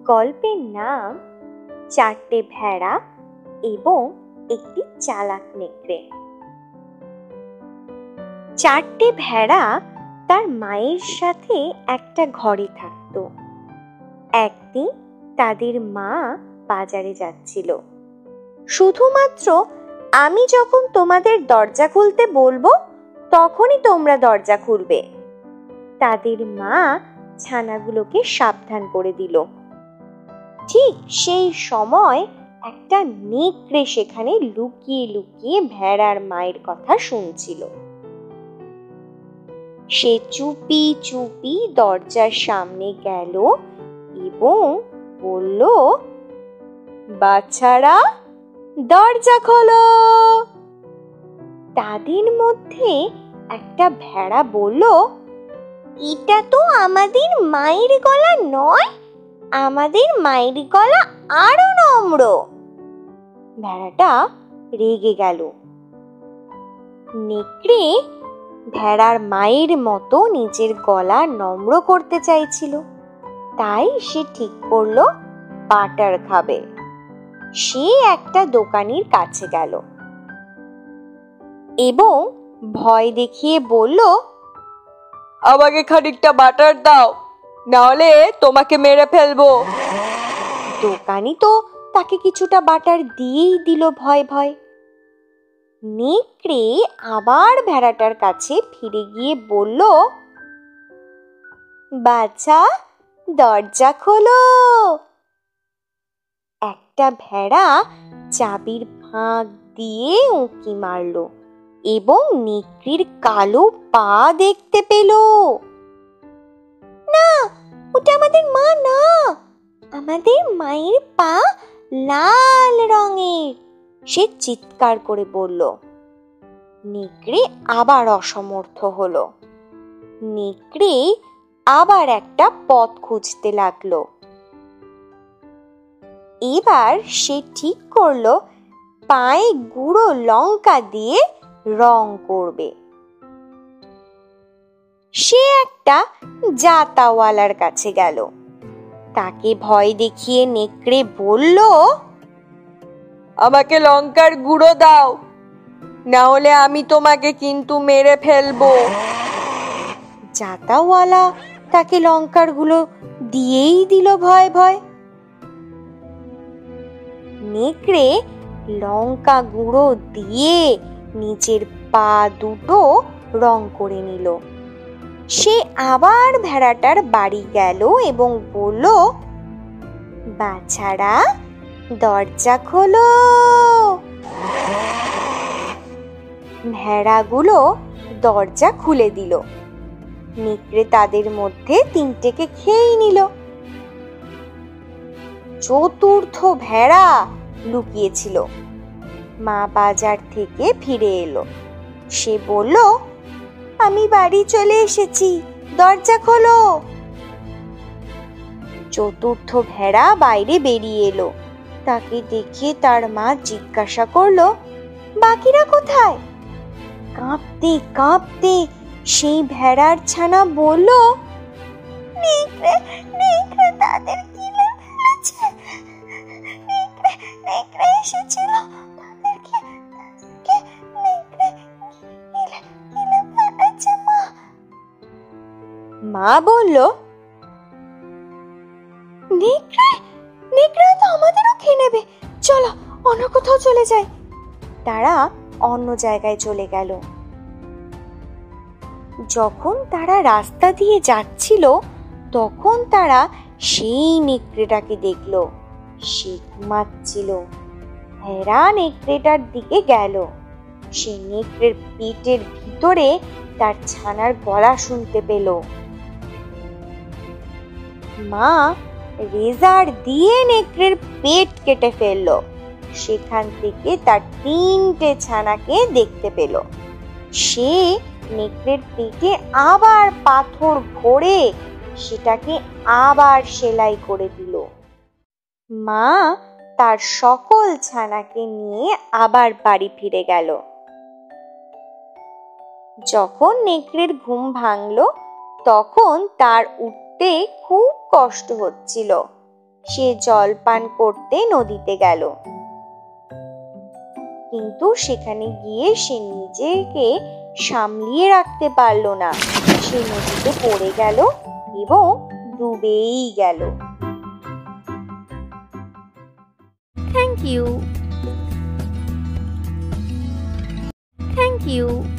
গল্পের নাম চারটে ভেড়া এবং একটি চালাক নেকড়ে। চারটে ভেড়া তার মায়ের সাথে একটা ঘরে থাকত। একদিন তাদের মা বাজারে যাচ্ছিল। শুধুমাত্র আমি যখন তোমাদের দরজা খুলতে বলবো তখনই তোমরা দরজা খুলবে, তাদের মা ছানাগুলোকে সাবধান করে দিল। ঠিক সেই সময় একটা নেকড়ে সেখানে লুকিয়ে লুকিয়ে ভেড়ার মায়ের কথা শুনছিল। সে চুপি চুপি দরজার সামনে গেল এবং বলল, বাচ্চারা দরজা খোলো। তাদের মধ্যে একটা ভেড়া বলল, এটা তো আমাদের মায়ের গলা নয়, আমাদের মায়ের গলা আরো নম্র। ভেড়াটা রেগে গেল। নেকড়ে ভেড়ার মায়ের মতো নিজের গলা নম্র করতে চাইছিল, তাই সে ঠিক করলো বাটার খাবে। সে একটা দোকানির কাছে গেল এবং ভয় দেখিয়ে বলল, আমাকে খানিকটা বাটার দাও, না হলে তোমাকে মেরে ফেলবো। দোকানি তো তাকে কিছুটা বাটার দিয়েই দিল ভয় ভয়। নেকড়ে আবার ভেড়াটার কাছে ফিরে গিয়ে বলল, বাচ্চা দরজা খোলো। একটা ভেড়া চাবির ফাঁক দিয়ে উঁকি মারল এবং নেকড়ের কালো পা দেখতে পেল। না, ওটা আমাদের মা না, আমাদের মায়ের পা লাল রঙের, সে চিৎকার করে বলল। নেকড়ে আবার অসমর্থ হলো। নেকড়ে আবার একটা পথ খুঁজতে লাগলো। এবার সে ঠিক করলো পায়ে গুঁড়ো লঙ্কা দিয়ে রং করবে। সে একটা জাতাওয়ালার কাছে গেল। তাকে ভয় দেখিয়ে নেকড়ে বলল, আমাকে লঙ্কার গুঁড়ো দাও, না হলে আমি তোমাকে কিন্তু মেরে ফেলবো। জাতাওয়ালা তাকে লঙ্কার গুঁড়ো দিয়েই দিল ভয় ভয়। নেকড়ে লঙ্কা গুঁড়ো দিয়ে নিজের পা দুটো রং করে নিল। সে আবার ভেড়াটার বাড়ি গেল এবং বলল, বাছারা দরজা খোলো। ভেড়াগুলো দরজা খুলে দিল। নেকড়ে তাদের মধ্যে তিনটেকে খেয়েই নিল। চতুর্থ ভেড়া লুকিয়েছিল। মা বাজার থেকে ফিরে এলো। সে বলল, আমি বাড়ি চলে এসেছি, দরজা খোলো। চতুর্থ ভেড়া বাইরে বেরিয়ে এলো। তাকে দেখে তার মা জিজ্ঞাসা করলো, বাকিরা কোথায়? কাঁপতে কাঁপতে সেই ভেড়ার ছানা বলল, নেকড়ে নেকড়ে তাদের গিলে ফেলেছে, নেকড়ে নেকড়ে এসেছিল, তাদেরকে নেকড়ে গিলে ফেলেছে। মা বলল, নেকড়ে নেকড়ে তো আমাদেরও খেয়ে নেবে, চলো অন্য কোথাও চলে যাই। তারা অন্য জায়গায় চলে গেল। যখন তারা রাস্তা দিয়ে যাচ্ছিল তখন তারা সেই নেকড়েটাকে দেখল। সে ঘুমাচ্ছিল। ভেড়া নেকড়েটার দিকে গেল। সে নেকড়ের পেটের ভিতরে তার ছানার গলা শুনতে পেল। মা রেজার দিয়ে নেকড়ের পেট কেটে ফেললো। সেখান থেকে তার তিনটে ছানাকে দেখতে পেল। সে নেকড়ের পেটে আবার পাথর ভরে সেটাকে আবার সেলাই করে দিল। মা তার সকল ছানাকে নিয়ে আবার বাড়ি ফিরে গেল। যখন নেকড়ের ঘুম ভাঙল তখন তার উঠতে খুব কষ্ট হচ্ছিল। সে জল পান করতে নদীতে গেল। কিন্তু সেখানে গিয়ে সে নিজেকে সামলিয়ে রাখতে পারল না। সে নদীতে পড়ে গেল এবং ডুবেই গেল। Thank you.